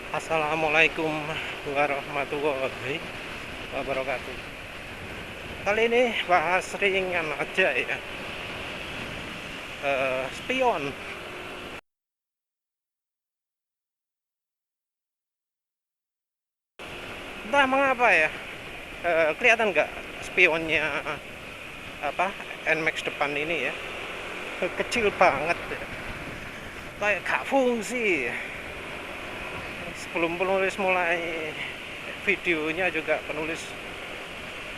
Assalamualaikum warahmatullahi wabarakatuh. Kali ini bahas ringan aja ya. Spion. Entah mengapa ya. Kelihatan nggak spionnya apa Nmax depan ini ya? Kecil banget ya. Kayak gak fungsi. Sebelum penulis mulai videonya juga penulis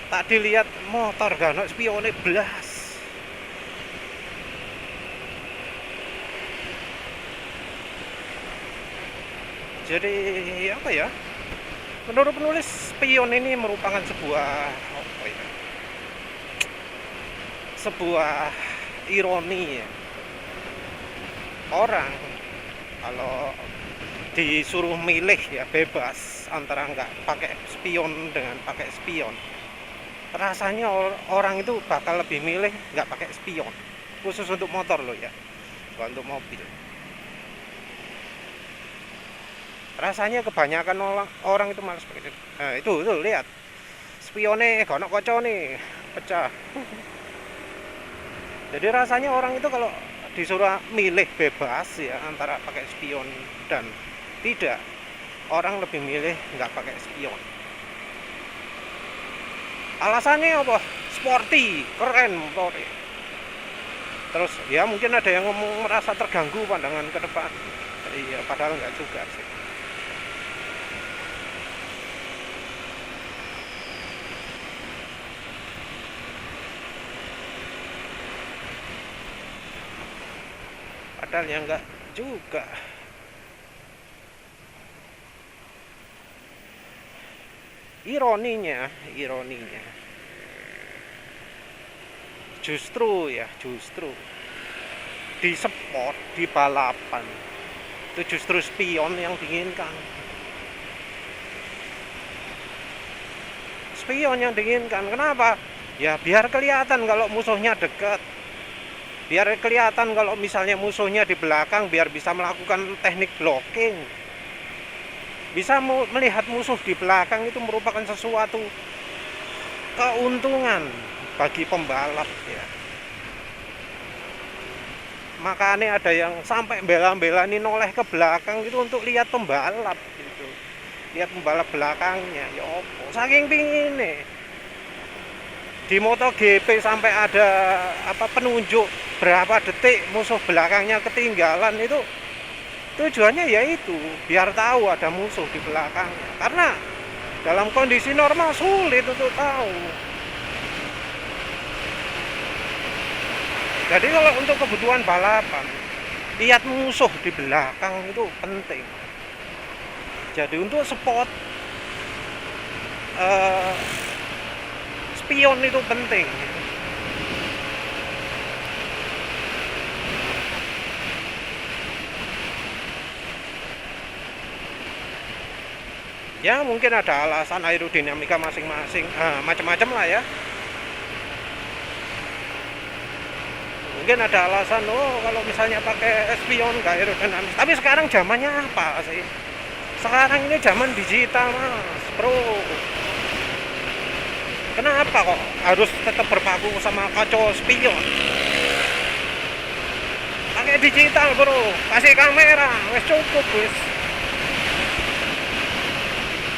tadi lihat motor gak ono spionnya belas. Jadi apa ya? Menurut penulis, spion ini merupakan sebuah ironi ya. Orang kalau disuruh milih ya bebas antara nggak pakai spion dengan pakai spion, rasanya orang itu bakal lebih milih nggak pakai spion, khusus untuk motor loh ya, bukan untuk mobil. Rasanya kebanyakan orang itu malas pakai. Nah, itu lihat spionnya kono koco nih pecah. Jadi rasanya orang itu kalau disuruh milih bebas ya antara pakai spion dan tidak, orang lebih milih nggak pakai spion. Alasannya apa? Sporty, keren motornya. Terus ya mungkin ada yang ngomong merasa terganggu pandangan ke depan. Iya, padahal nggak juga sih. Padahal ya nggak juga. Ironinya justru di sport, di balapan itu justru spion yang diinginkan. Kenapa? Ya biar kelihatan kalau musuhnya dekat, biar kelihatan kalau misalnya musuhnya di belakang, biar bisa melakukan teknik blocking. Bisa melihat musuh di belakang itu merupakan sesuatu keuntungan bagi pembalap ya. Makanya ada yang sampai bela-bela ini noleh ke belakang itu untuk lihat pembalap gitu. Lihat pembalap belakangnya. Ya opo, saking pingin nih. Di MotoGP sampai ada penunjuk berapa detik musuh belakangnya ketinggalan, itu tujuannya yaitu biar tahu ada musuh di belakangnya. Karena dalam kondisi normal sulit untuk tahu. Jadi kalau untuk kebutuhan balapan, lihat musuh di belakang itu penting. Jadi untuk spot spion itu penting. Ya mungkin ada alasan aerodinamika masing-masing, macam-macam lah ya. Mungkin ada alasan, kalau misalnya pakai spion nggak aerodinamis. Tapi sekarang zamannya apa sih? Sekarang ini zaman digital mas bro. Kenapa kok harus tetap berpaku sama kaca spion? Pakai digital bro, kasih kamera, wes cukup wes.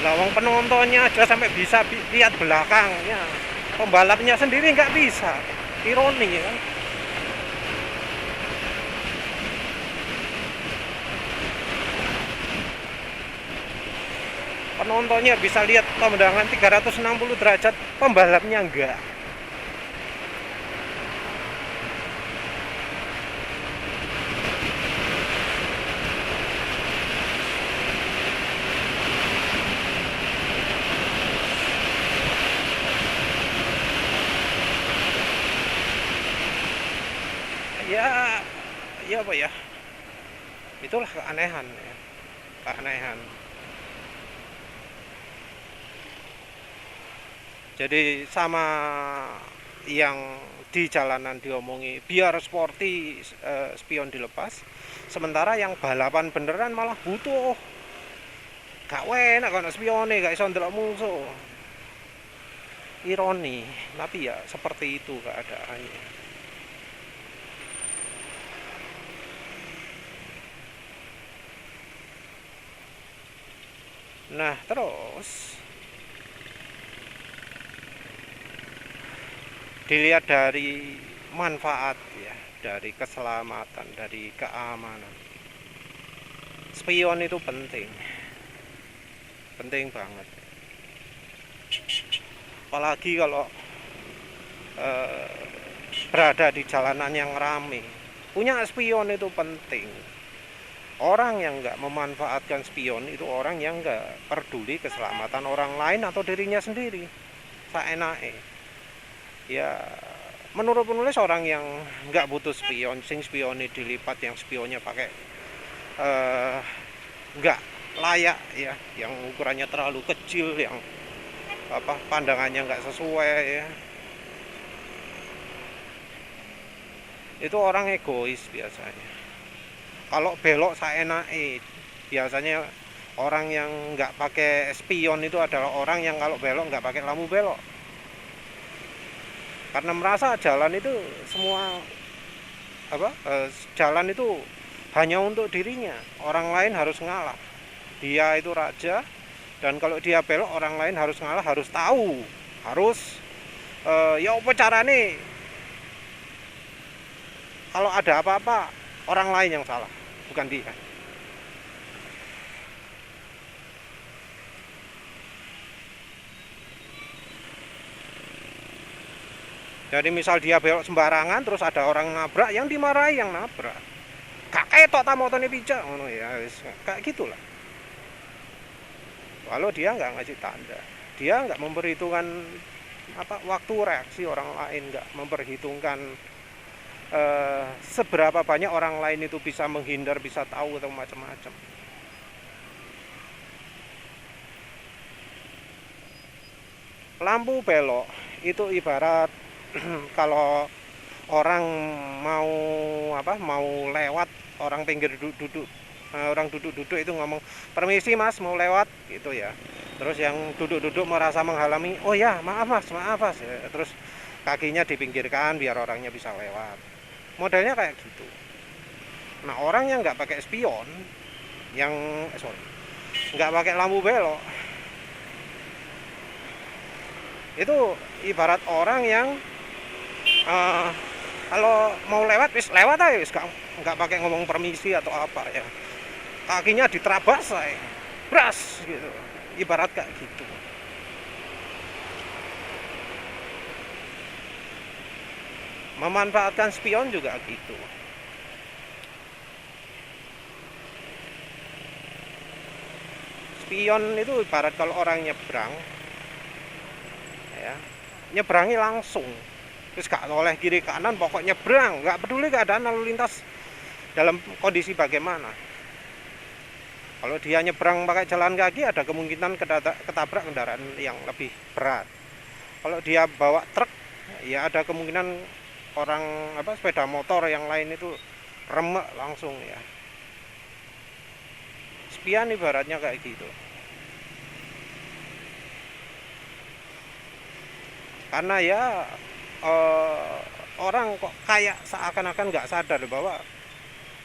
Lawang penontonnya aja sampai bisa lihat belakangnya, pembalapnya sendiri nggak bisa. Ironi ya kan. Penontonnya bisa lihat pemandangan 360 derajat, pembalapnya enggak. Ya ya apa ya, itulah keanehan ya. Keanehan. Jadi sama yang di jalanan diomongi biar sporty, spion dilepas, sementara yang balapan beneran malah butuh Gak enak kalau spione gak iso ndelok musuh. Ironi, tapi ya seperti itu keadaannya. Nah, terus dilihat dari manfaat ya, dari keselamatan, dari keamanan. Spion itu penting. Penting banget. Apalagi kalau berada di jalanan yang ramai. Punya spion itu penting. Orang yang nggak memanfaatkan spion itu orang yang nggak peduli keselamatan orang lain atau dirinya sendiri. Saenake. Ya, menurut penulis orang yang nggak butuh spion, sing spionnya dilipat, yang spionnya pakai nggak layak ya, yang ukurannya terlalu kecil, yang pandangannya nggak sesuai ya, itu orang egois biasanya. Kalau belok saenake, biasanya orang yang nggak pakai spion itu adalah orang yang kalau belok nggak pakai lampu belok, karena merasa jalan itu semua jalan itu hanya untuk dirinya, orang lain harus ngalah, dia itu raja, dan kalau dia belok orang lain harus ngalah, harus tahu, harus ya apa carane kalau ada apa-apa orang lain yang salah, bukan dia. Jadi misal dia belok sembarangan terus ada orang nabrak, yang dimarahi yang nabrak. Gak ketok ta motone pijak ngono ya, kayak gitulah. Kalau dia nggak ngasih tanda, dia nggak memperhitungkan waktu reaksi orang lain, nggak memperhitungkan seberapa banyak orang lain itu bisa menghindar, bisa tahu atau macam-macam. Lampu belok itu ibarat kalau orang mau lewat, orang pinggir duduk, orang duduk itu ngomong permisi mas mau lewat gitu ya, terus yang duduk merasa menghalangi, oh ya maaf mas ya. Terus kakinya dipinggirkan biar orangnya bisa lewat, modelnya kayak gitu. Nah, orang yang nggak pakai spion, yang nggak pakai lampu belok, itu ibarat orang yang kalau mau lewat wis lewat aja, wis nggak pakai ngomong permisi atau apa ya, kakinya diterabas aja, bras gitu, ibarat kayak gitu. Memanfaatkan spion juga gitu. Spion itu ibarat kalau orang nyebrang ya, nyebrangi langsung, terus gak oleh kiri kanan, pokoknya nyebrang, nggak peduli keadaan lalu lintas dalam kondisi bagaimana. Kalau dia nyebrang pakai jalan kaki, ada kemungkinan ketabrak kendaraan yang lebih berat. Kalau dia bawa truk, ya ada kemungkinan orang sepeda motor yang lain itu remek langsung ya. Spion ibaratnya kayak gitu. Karena ya orang kok kayak seakan-akan nggak sadar bahwa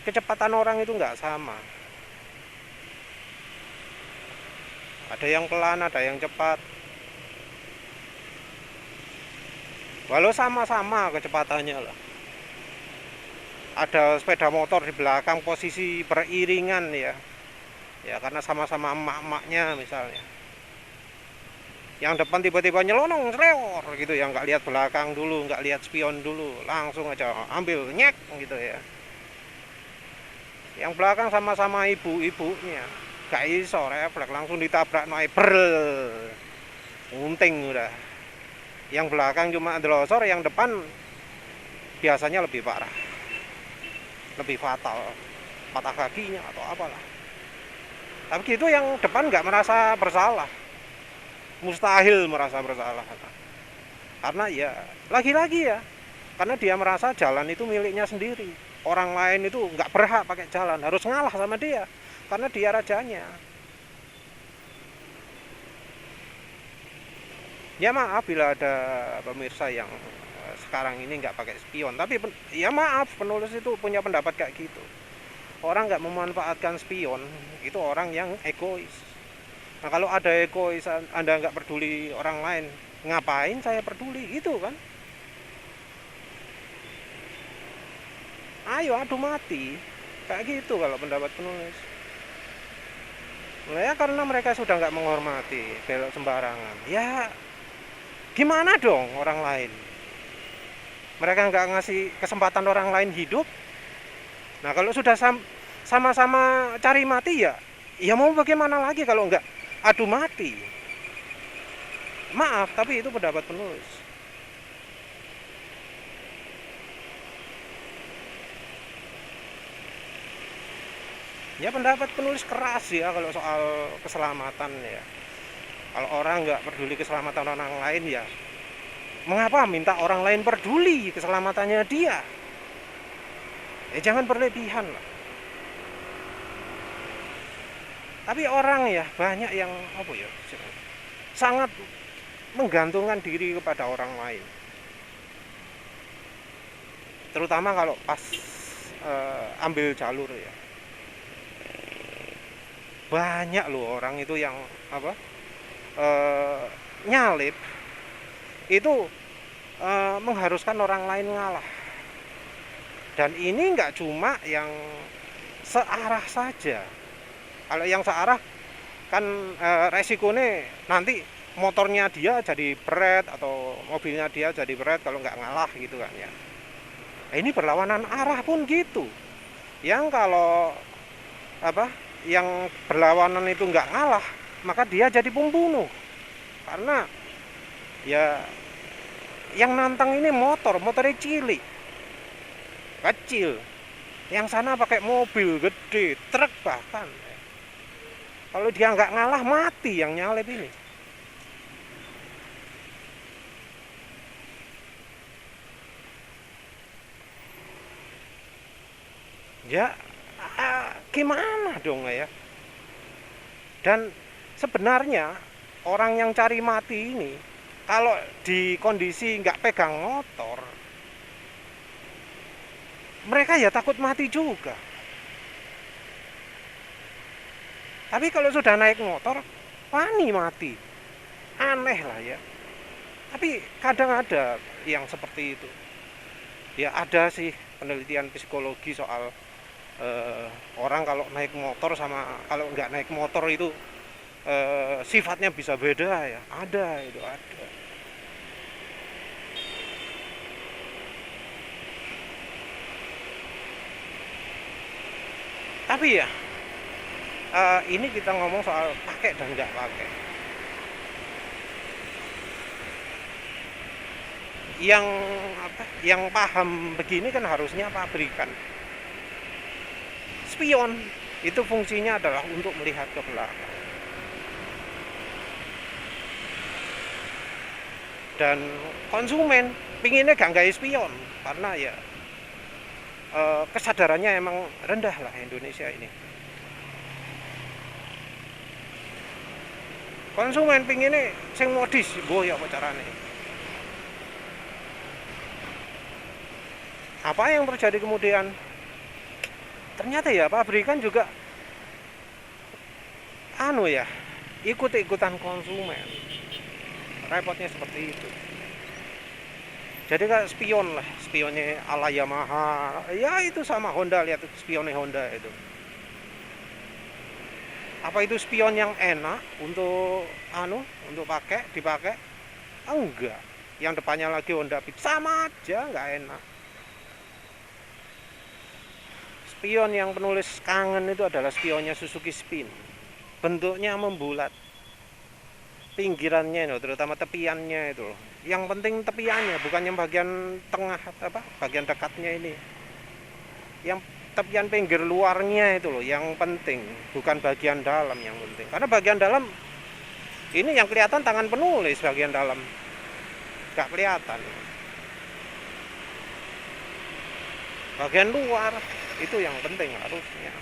kecepatan orang itu nggak sama. Ada yang pelan, ada yang cepat. Walau sama-sama kecepatannya lah. Ada sepeda motor di belakang posisi beriringan ya. Ya karena sama-sama emak-emaknya misalnya. Yang depan tiba-tiba nyelonong, selewor gitu ya, nggak lihat belakang dulu, nggak lihat spion dulu, langsung aja ambil nyek gitu ya. Yang belakang sama-sama ibu-ibunya, gak iso refleks, langsung ditabrak naik brrrr, unting udah. Yang belakang cuma delosor, yang depan biasanya lebih parah, lebih fatal, patah kakinya atau apalah. Tapi gitu yang depan nggak merasa bersalah, mustahil merasa bersalah, karena ya lagi-lagi ya, karena dia merasa jalan itu miliknya sendiri, orang lain itu nggak berhak pakai jalan, harus ngalah sama dia karena dia rajanya. Ya maaf bila ada pemirsa yang sekarang ini nggak pakai spion, tapi ya maaf, penulis itu punya pendapat kayak gitu. Orang nggak memanfaatkan spion itu orang yang egois. Nah kalau ada egois, Anda nggak peduli orang lain, ngapain saya peduli gitu kan? Ayo adu mati, kayak gitu kalau pendapat penulis. Nah, ya karena mereka sudah nggak menghormati, belok sembarangan. Ya gimana dong orang lain? Mereka nggak ngasih kesempatan orang lain hidup. Nah kalau sudah sama-sama cari mati, ya mau bagaimana lagi kalau nggak adu mati. Maaf, tapi itu pendapat penulis. Ya pendapat penulis keras ya kalau soal keselamatan ya. Kalau orang nggak peduli keselamatan orang lain, ya mengapa minta orang lain peduli keselamatannya dia? Jangan berlebihan lah. Tapi orang ya banyak yang apa ya, sangat menggantungkan diri kepada orang lain. Terutama kalau pas ambil jalur ya. Banyak loh orang itu yang apa? Nyalip itu mengharuskan orang lain ngalah. Dan ini nggak cuma yang searah saja. Kalau yang searah kan resikonya nanti motornya dia jadi berat atau mobilnya dia jadi berat kalau nggak ngalah gitu kan ya. Ini berlawanan arah pun gitu. Yang kalau apa? Yang berlawanan itu nggak ngalah, maka dia jadi pembunuh. Karena ya yang nantang ini motornya cilik, kecil. Yang sana pakai mobil gede, truk bahkan. Kalau dia nggak ngalah, mati yang nyalip ini. Ya gimana dong ya. Dan sebenarnya orang yang cari mati ini kalau di kondisi nggak pegang motor, mereka ya takut mati juga. Tapi kalau sudah naik motor, wani mati. Aneh lah ya. Tapi kadang ada yang seperti itu. Ya ada sih penelitian psikologi soal orang kalau naik motor sama kalau nggak naik motor itu sifatnya bisa beda ya. Ada itu ada. Tapi ya ini kita ngomong soal pakai dan nggak pakai. Yang apa? Yang paham begini kan harusnya pabrikan. Spion itu fungsinya adalah untuk melihat ke belakang. Dan konsumen pinginnya gak nggak spion karena ya kesadarannya emang rendah lah Indonesia ini. Konsumen pinginnya sing modis, boy apa carane? Apa yang terjadi kemudian? Ternyata ya pabrikan juga ikut-ikutan konsumen. Repotnya seperti itu. Jadi kayak spion lah, spionnya ala Yamaha. Ya itu sama Honda, lihat spionnya Honda itu. Apa itu spion yang enak untuk dipakai? Enggak. Yang depannya lagi Honda Beat sama aja, nggak enak. Spion yang penulis kangen itu adalah spionnya Suzuki Spin. Bentuknya membulat. Pinggirannya itu, terutama tepiannya itu. Yang penting tepiannya, bukan yang bagian tengah bagian dekatnya ini. Yang tepian pinggir luarnya itu loh yang penting, bukan bagian dalam yang penting. Karena bagian dalam ini yang kelihatan tangan penulis bagian dalam. Gak kelihatan. Bagian luar itu yang penting harusnya.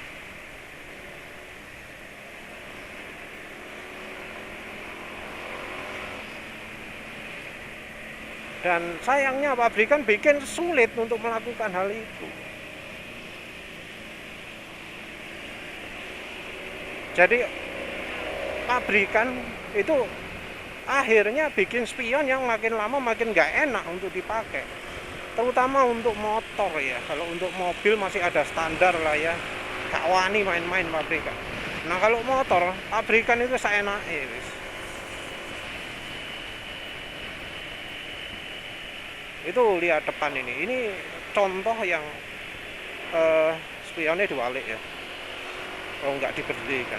Dan sayangnya pabrikan bikin sulit untuk melakukan hal itu. Jadi pabrikan itu akhirnya bikin spion yang makin lama makin nggak enak untuk dipakai, terutama untuk motor ya. Kalau untuk mobil masih ada standar lah ya, gak wani main-main pabrikan. Nah kalau motor pabrikan itu seenaknya wis. Itu lihat depan ini contoh yang spionnya diwalik ya, kalau nggak diberhentikan.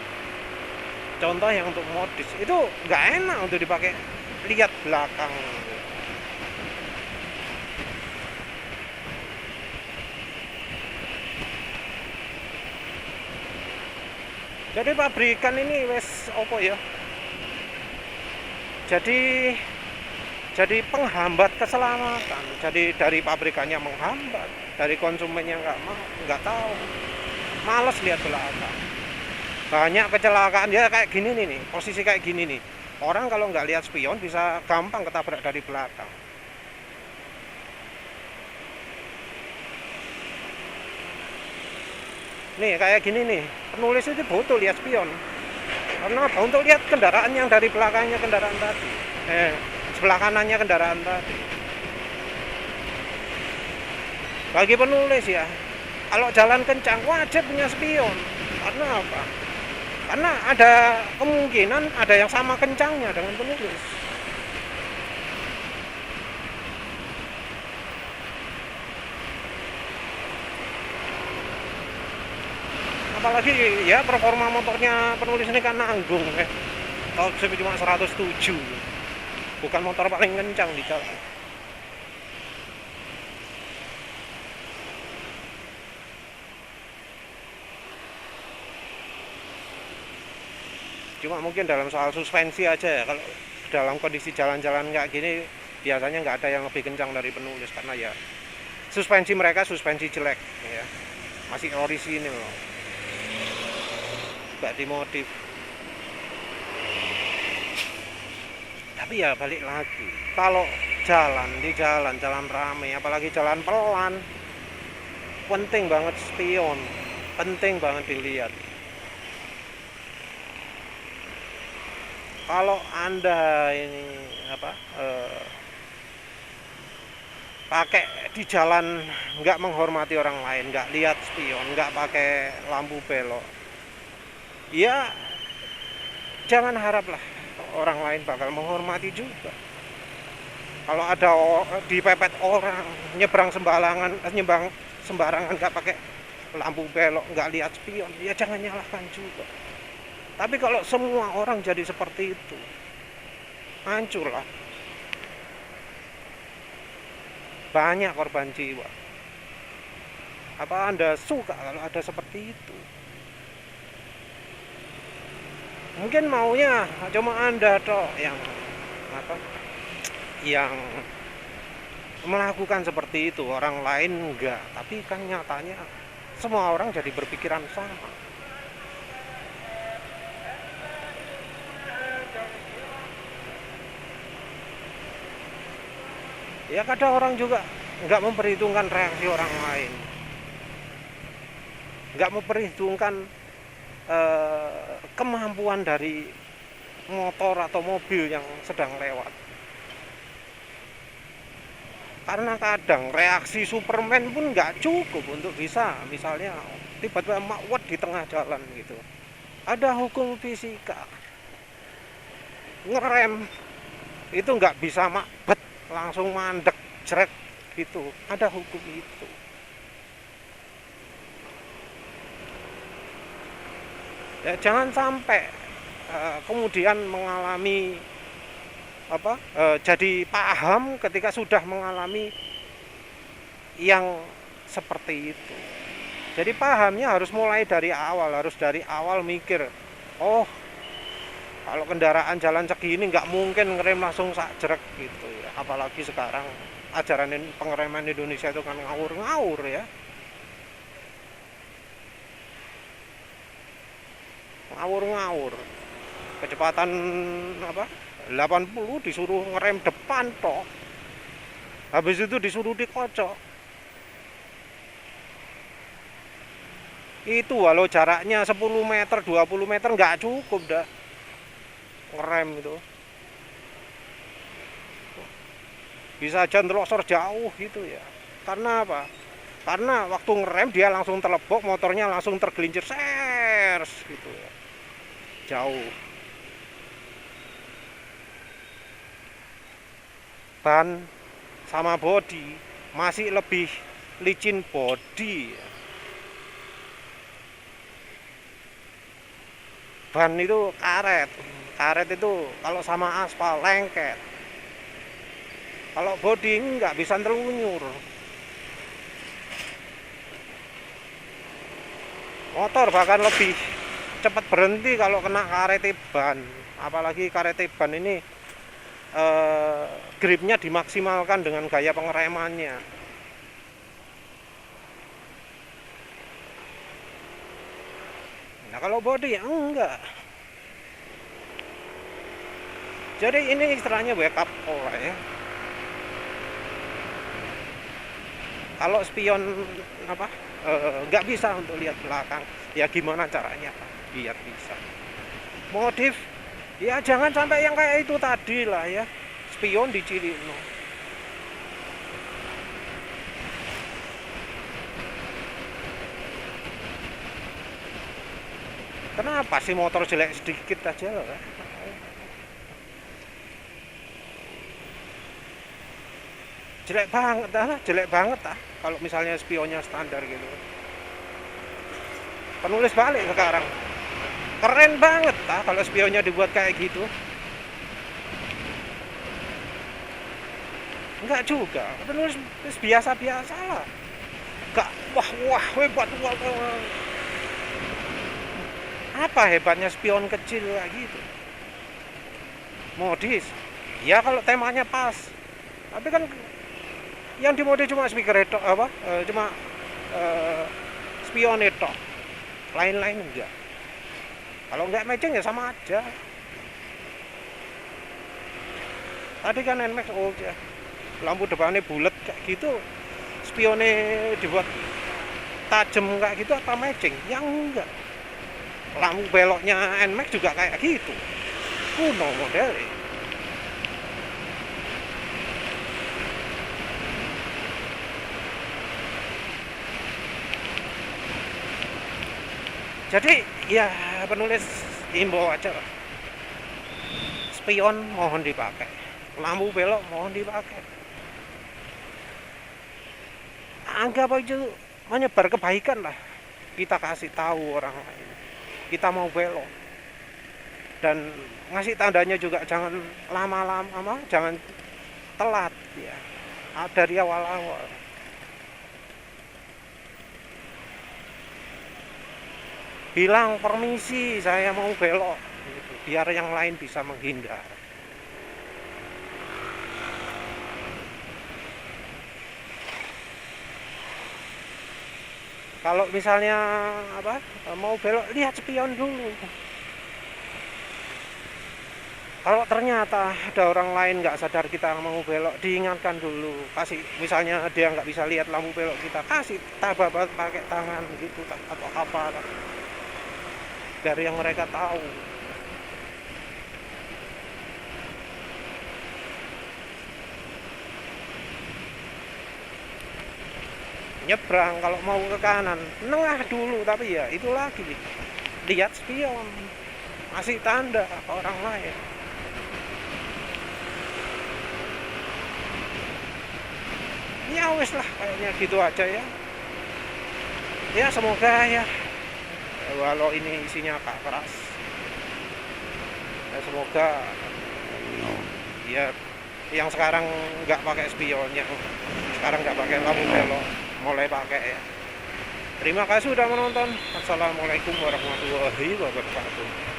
Contoh yang untuk modis itu nggak enak untuk dipakai, lihat belakang. Jadi pabrikan ini wes opo ya, jadi penghambat keselamatan. Jadi dari pabrikannya menghambat, dari konsumennya nggak tahu, males lihat belakang. Banyak kecelakaan ya kayak gini nih, posisi kayak gini nih. Orang kalau nggak lihat spion bisa gampang ketabrak dari belakang. Nih kayak gini nih, penulis itu butuh lihat spion. Karena apa? Untuk lihat kendaraan yang dari belakangnya kendaraan tadi, sebelah kanannya kendaraan tadi. Bagi penulis ya, kalau jalan kencang wajib punya spion. Karena apa? Karena ada kemungkinan ada yang sama kencangnya dengan penulis. Apalagi ya performa motornya penulis ini kan nanggung ya. Top speed cuma 107. Bukan motor paling kencang di jalan. Cuma mungkin dalam soal suspensi aja ya, kalau dalam kondisi jalan-jalan kayak gini biasanya nggak ada yang lebih kencang dari penulis, karena ya suspensi mereka suspensi jelek ya, masih orisinil loh, nggak dimodif. Tapi ya balik lagi, kalau di jalan ramai, apalagi jalan pelan, penting banget spion, penting banget dilihat. Kalau Anda ini pakai di jalan nggak menghormati orang lain, nggak lihat spion, nggak pakai lampu belok, ya jangan haraplah orang lain bakal menghormati juga. Kalau ada dipepet orang nyebrang sembarangan nggak pakai lampu belok, nggak lihat spion, ya jangan nyalahkan juga. Tapi kalau semua orang jadi seperti itu, hancurlah. Banyak korban jiwa. Apa Anda suka kalau ada seperti itu? Mungkin maunya cuma Anda toh yang melakukan seperti itu, orang lain enggak. Tapi kan nyatanya semua orang jadi berpikiran sama. Ya kadang orang juga nggak memperhitungkan reaksi orang lain, nggak memperhitungkan kemampuan dari motor atau mobil yang sedang lewat. Karena kadang reaksi Superman pun nggak cukup untuk bisa, misalnya tiba-tiba makwet di tengah jalan gitu. Ada hukum fisika, ngerem itu nggak bisa makbet langsung mandek jrek gitu, ada hukum itu. Ya jangan sampai kemudian mengalami jadi paham ketika sudah mengalami yang seperti itu. Jadi pahamnya harus mulai dari awal, mikir, oh kalau kendaraan jalan segini nggak mungkin ngerem langsung sakjrek gitu ya. Apalagi sekarang ajaran pengereman Indonesia itu kan ngawur-ngawur ya. Ngawur-ngawur. Kecepatan 80 disuruh ngerem depan toh. Habis itu disuruh dikocok. Itu walau jaraknya 10 meter 20 meter nggak cukup dah ngerem itu, bisa aja ndelosor jauh gitu ya. Karena apa? Karena waktu ngerem dia langsung terlebok, motornya langsung tergelincir sers gitu ya, jauh. Ban sama bodi masih lebih licin bodi ya. Ban itu karet, karet itu kalau sama aspal lengket, kalau bodi nggak bisa telunyur. Motor bahkan lebih cepat berhenti kalau kena karet ban, apalagi karet ban ini gripnya dimaksimalkan dengan gaya pengeremannya. Nah kalau body ya enggak. Jadi ini istilahnya wake up call ya. Kalau spion apa nggak bisa untuk lihat belakang, ya gimana caranya biar bisa modif? Ya jangan sampai yang kayak itu tadi lah ya, spion dicilino. Kenapa sih motor jelek sedikit aja loh? Jelek banget kalau misalnya spionnya standar gitu. Penulis balik sekarang keren banget kalau spionnya dibuat kayak gitu. Enggak juga, penulis biasa-biasa lah, enggak wah hebat. Apa hebatnya spion kecil kayak gitu? Modis ya kalau temanya pas, tapi kan yang dimodif cuma speaker itu cuma spion itu, lain-lain enggak. Kalau enggak matching ya sama aja. Tadi kan NMAX ya, lampu depannya bulat kayak gitu, spionnya dibuat tajam kayak gitu apa matching? Yang enggak. Lampu beloknya NMAX juga kayak gitu, kuno modelnya. Jadi ya penulis imbau aja lah, spion mohon dipakai, lampu belok mohon dipakai, anggap aja menyebar kebaikan lah. Kita kasih tahu orang lain kita mau belok, dan ngasih tandanya juga jangan lama-lama, jangan telat ya, dari awal-awal. Bilang permisi saya mau belok gitu, biar yang lain bisa menghindar. Kalau misalnya mau belok, lihat spion dulu. Kalau ternyata ada orang lain nggak sadar kita mau belok, diingatkan dulu. Kasih, misalnya dia nggak bisa lihat lampu belok kita, kasih tabah pakai tangan gitu atau apa, dari yang mereka tahu. Nyebrang kalau mau ke kanan, nengah dulu, tapi ya itu lagi, lihat spion, masih tanda ke orang lain. Ya wes lah, kayaknya gitu aja ya. Ya semoga ya, walau ini isinya agak keras, ya semoga ya yang sekarang nggak pakai spion, yang sekarang nggak pakai lampu belok mulai pakai ya. Terima kasih sudah menonton. Assalamualaikum warahmatullahi wabarakatuh.